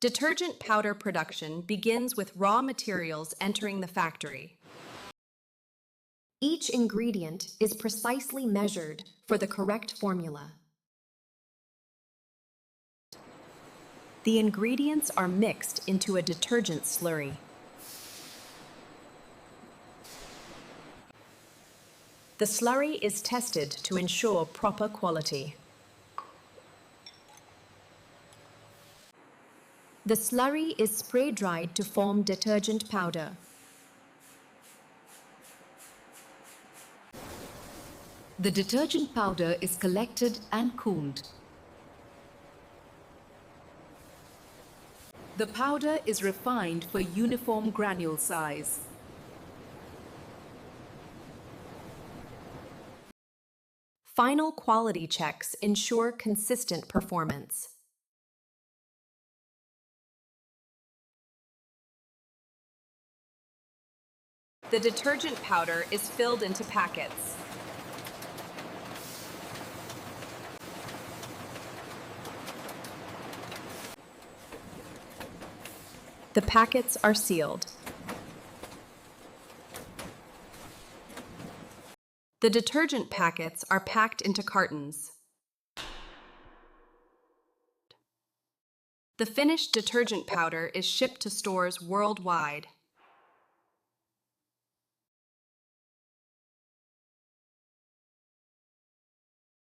Detergent powder production begins with raw materials entering the factory. Each ingredient is precisely measured for the correct formula. The ingredients are mixed into a detergent slurry. The slurry is tested to ensure proper quality. The slurry is spray-dried to form detergent powder. The detergent powder is collected and cooled. The powder is refined for uniform granule size. Final quality checks ensure consistent performance. The detergent powder is filled into packets. The packets are sealed. The detergent packets are packed into cartons. The finished detergent powder is shipped to stores worldwide.